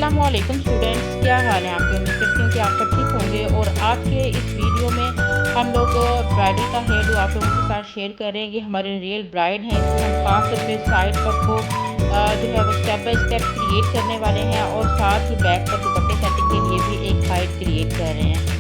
अस्सलामुअलैकुम स्टूडेंट्स, क्या हाल है आपके। उम्मीद करती हूँ कि आप सब ठीक होंगे। और आज के इस वीडियो में हम लोग ब्राइडल का हेयर डू आप लोगों के साथ शेयर करेंगे। हमारे रियल ब्राइड हैं, इसमें हम खास तौर पे साइड पफ को जो है वो स्टेप बाय स्टेप क्रिएट करने वाले हैं और साथ ही बैक पर दुपट्टे सेटिंग के लिए भी एक हाइट क्रिएट कर रहे हैं।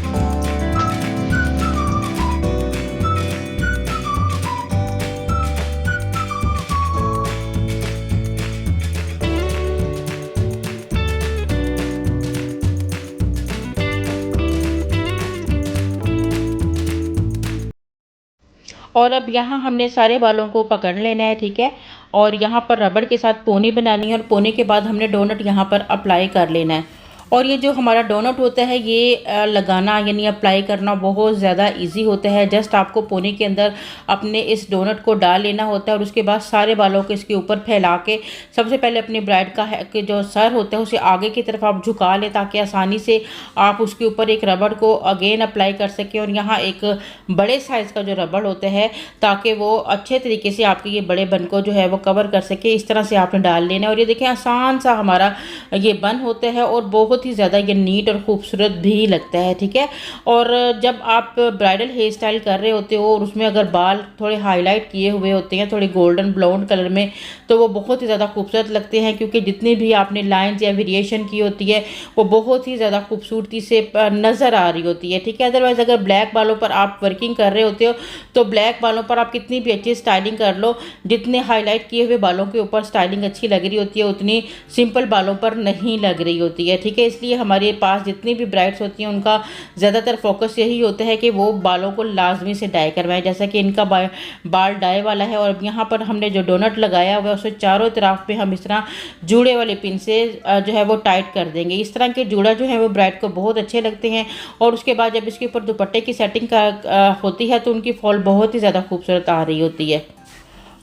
और अब यहाँ हमने सारे बालों को पकड़ लेना है, ठीक है। और यहाँ पर रबड़ के साथ पोनी बनानी है और पोनी के बाद हमने डोनट यहाँ पर अप्लाई कर लेना है। और ये जो हमारा डोनट होता है ये लगाना यानी अप्लाई करना बहुत ज़्यादा इजी होता है। जस्ट आपको पोनी के अंदर अपने इस डोनट को डाल लेना होता है और उसके बाद सारे बालों को इसके ऊपर फैला के सबसे पहले अपनी ब्राइड का के जो सर होता है उसे आगे की तरफ आप झुका लें ताकि आसानी से आप उसके ऊपर एक रबड़ को अगेन अप्लाई कर सकें। और यहाँ एक बड़े साइज़ का जो रबड़ होता है ताकि वो अच्छे तरीके से आपके ये बड़े बन को जो है वो कवर कर सके। इस तरह से आपने डाल लेना है और ये देखें आसान सा हमारा ये बन होता है और बहुत ही ज़्यादा ये नीट और खूबसूरत भी लगता है, ठीक है। और जब आप ब्राइडल हेयर स्टाइल कर रहे होते हो और उसमें अगर बाल थोड़े हाईलाइट किए हुए होते हैं थोड़े गोल्डन ब्राउन कलर में तो वो बहुत ही ज़्यादा खूबसूरत लगते हैं, क्योंकि जितनी भी आपने लाइंस या वेरिएशन की होती है वो बहुत ही ज़्यादा खूबसूरती से नज़र आ रही होती है, ठीक है। अदरवाइज़ अगर ब्लैक बालों पर आप वर्किंग कर रहे होते हो तो ब्लैक बालों पर आप कितनी भी अच्छी स्टाइलिंग कर लो, जितने हाईलाइट किए हुए बालों के ऊपर स्टाइलिंग अच्छी लग रही होती है उतनी सिंपल बालों पर नहीं लग रही होती है, ठीक है। इसलिए हमारे पास जितनी भी ब्राइड्स होती हैं उनका ज़्यादातर फोकस यही होता है कि वो बालों को लाजमी से डाई करवाएं, जैसा कि इनका बाल डाई वाला है। और यहाँ पर हमने जो डोनट लगाया हुआ है उसे चारों तरफ पे हम इस तरह जूड़े वाले पिन से जो है वो टाइट कर देंगे। इस तरह के जूड़ा जो है वो ब्राइड को बहुत अच्छे लगते हैं। और उसके बाद जब इसके ऊपर दुपट्टे की सेटिंग का होती है तो उनकी फॉल बहुत ही ज़्यादा खूबसूरत आ रही होती है।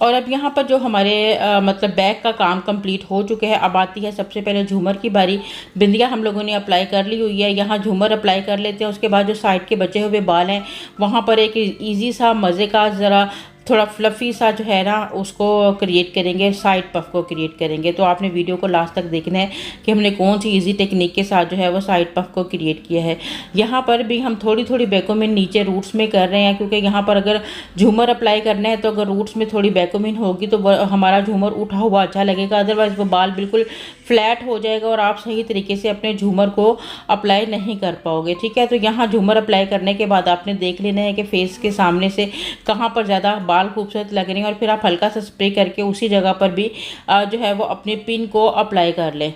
और अब यहाँ पर जो हमारे मतलब बैक का काम कंप्लीट हो चुके हैं, अब आती है सबसे पहले झूमर की बारी। बिंदिया हम लोगों ने अप्लाई कर ली हुई है, यहाँ झूमर अप्लाई कर लेते हैं। उसके बाद जो साइड के बचे हुए बाल हैं वहाँ पर एक इजी सा मज़े का ज़रा थोड़ा फ्लफ़ी सा जो है ना उसको क्रिएट करेंगे, साइड पफ को क्रिएट करेंगे। तो आपने वीडियो को लास्ट तक देखना है कि हमने कौन सी इजी टेक्निक के साथ जो है वो साइड पफ को क्रिएट किया है। यहाँ पर भी हम थोड़ी थोड़ी बैकोमिन नीचे रूट्स में कर रहे हैं, क्योंकि यहाँ पर अगर झूमर अप्लाई करना है तो अगर रूट्स में थोड़ी बैकोमिन होगी तो हमारा झूमर उठा हुआ अच्छा लगेगा, अदरवाइज़ वो बाल बिल्कुल फ्लैट हो जाएगा और आप सही तरीके से अपने झूमर को अप्लाई नहीं कर पाओगे, ठीक है। तो यहाँ झूमर अप्लाई करने के बाद आपने देख लेना है कि फेस के सामने से कहाँ पर ज़्यादा बाल खूबसूरत लग रहे हैं और फिर आप हल्का सा स्प्रे करके उसी जगह पर भी जो है वो अपने पिन को अप्लाई कर लें।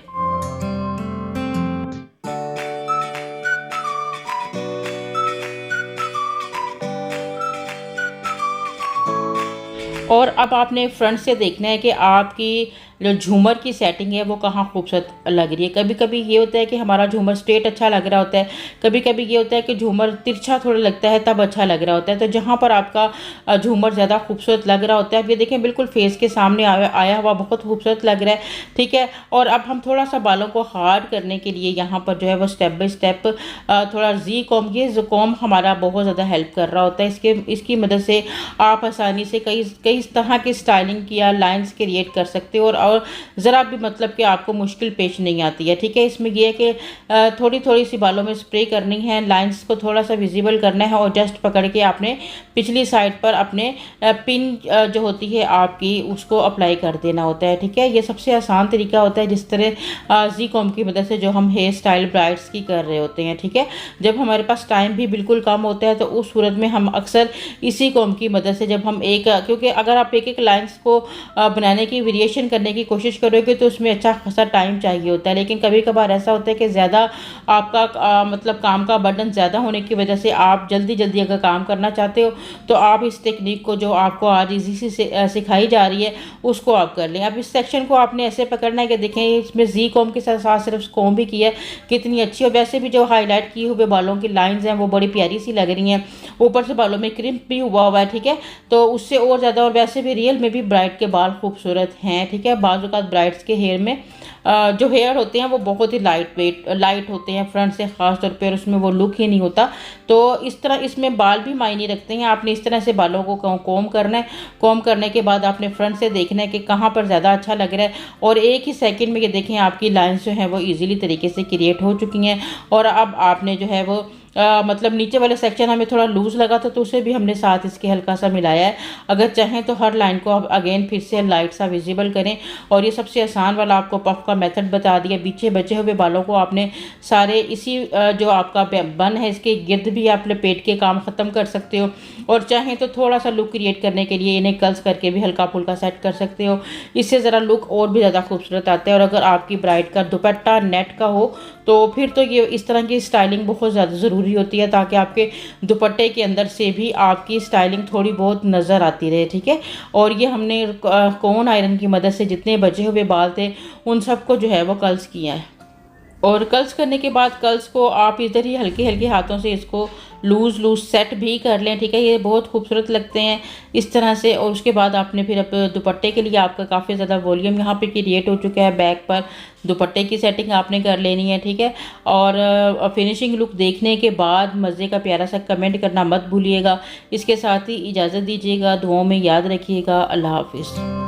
और अब आपने फ्रंट से देखना है कि आपकी जो झूमर की सेटिंग है वो कहाँ खूबसूरत लग रही है। कभी कभी ये होता है कि हमारा झूमर स्ट्रेट अच्छा लग रहा होता है, कभी कभी ये होता है कि झूमर तिरछा थोड़ा लगता है तब अच्छा लग रहा होता है। तो जहाँ पर आपका झूमर ज़्यादा खूबसूरत लग रहा होता है, अब ये देखें बिल्कुल फेस के सामने आया हुआ बहुत खूबसूरत लग रहा है, ठीक है। और अब हम थोड़ा सा बालों को हार्ड करने के लिए यहाँ पर जो है वो स्टेप बाई स्टेप थोड़ा जी कॉम, ये कॉम हमारा बहुत ज़्यादा हेल्प कर रहा होता है। इसकी मदद से आप आसानी से कई तरह की स्टाइलिंग या लाइन्स क्रिएट कर सकते हो और ज़रा भी मतलब कि आपको मुश्किल पेश नहीं आती है, ठीक है। इसमें यह है कि थोड़ी थोड़ी सी बालों में स्प्रे करनी है, लाइंस को थोड़ा सा विजिबल करना है और जस्ट पकड़ के आपने पिछली साइड पर अपने पिन जो होती है आपकी उसको अप्लाई कर देना होता है, ठीक है। ये सबसे आसान तरीका होता है जिस तरह जी कॉम की मदद से जो हम हेयर स्टाइल ब्राइड्स की कर रहे होते हैं, ठीक है। जब हमारे पास टाइम भी बिल्कुल कम होता है तो उस सूरत में हम अक्सर इसी कॉम की मदद से जब हम क्योंकि अगर आप एक लाइंस को बनाने की वेरिएशन करने की कोशिश करोगे तो उसमें अच्छा खासा टाइम चाहिए होता है। लेकिन कभी कभार ऐसा होता है कि ज़्यादा आपका मतलब काम का बर्डन ज़्यादा होने की वजह से आप जल्दी जल्दी अगर काम करना चाहते हो तो आप इस टेक्निक को जो आपको आज इजी से सिखाई जा रही है उसको आप कर लें। अब इस सेक्शन को आपने ऐसे पकड़ना है कि देखें इसमें जी कॉम के साथ साथ सिर्फ कॉम भी किया है कितनी अच्छी। और वैसे भी जो हाईलाइट किए हुए बालों की लाइंस हैं वो बड़ी प्यारी सी लग रही हैं, ऊपर से बालों में क्रिम्प भी हुआ है, ठीक है। तो उससे और ज़्यादा और वैसे भी रियल में भी ब्राइड के बाल खूबसूरत हैं, ठीक है। बाज़ औक़ात ब्राइड्स के हेयर में जो हेयर होते हैं वो बहुत ही लाइट होते हैं फ्रंट से ख़ास तौर पे, और उसमें वो लुक ही नहीं होता। तो इस तरह इसमें बाल भी मायने रखते हैं। आपने इस तरह से बालों को कॉम्ब करना है। कॉम्ब करने के बाद आपने फ्रंट से देखना है कि कहाँ पर ज़्यादा अच्छा लग रहा है, और एक ही सेकंड में ये देखें आपकी लाइंस जो हैं वो ईज़िली तरीके से क्रिएट हो चुकी हैं। और अब आपने जो है वो मतलब नीचे वाले सेक्शन हमें थोड़ा लूज़ लगा था, तो उसे भी हमने साथ इसके हल्का सा मिलाया है। अगर चाहें तो हर लाइन को आप अगेन फिर से लाइट सा विजिबल करें। और ये सबसे आसान वाला आपको पफ का मेथड बता दिया। पीछे बचे हुए बालों को आपने सारे इसी जो आपका बन है इसके गिर्द भी आप लपेट के काम ख़त्म कर सकते हो, और चाहें तो थोड़ा सा लुक क्रिएट करने के लिए इन्हें कर्ल्स करके भी हल्का फुल्का सेट कर सकते हो। इससे ज़रा लुक और भी ज़्यादा खूबसूरत आता है। और अगर आपकी ब्राइड का दुपट्टा नेट का हो तो फिर तो ये इस तरह की स्टाइलिंग बहुत ज़्यादा ज़रूरी होती है, ताकि आपके दुपट्टे के अंदर से भी आपकी स्टाइलिंग थोड़ी बहुत नज़र आती रहे, ठीक है। और ये हमने कोन आयरन की मदद से जितने बचे हुए बाल थे उन सबको जो है वो कर्ल्स किया है। और कर्ल्स करने के बाद कर्ल्स को आप इधर ही हल्के हल्के हाथों से इसको लूज़ सेट भी कर लें, ठीक है। ये बहुत खूबसूरत लगते हैं इस तरह से। और उसके बाद आपने फिर अब दुपट्टे के लिए आपका काफ़ी ज़्यादा वॉल्यूम यहाँ पे क्रिएट हो चुका है। बैक पर दुपट्टे की सेटिंग आपने कर लेनी है, ठीक है। और फिनिशिंग लुक देखने के बाद मज़े का प्यारा सा कमेंट करना मत भूलिएगा। इसके साथ ही इजाज़त दीजिएगा, दुआओं में याद रखिएगा। अल्लाह हाफिज़।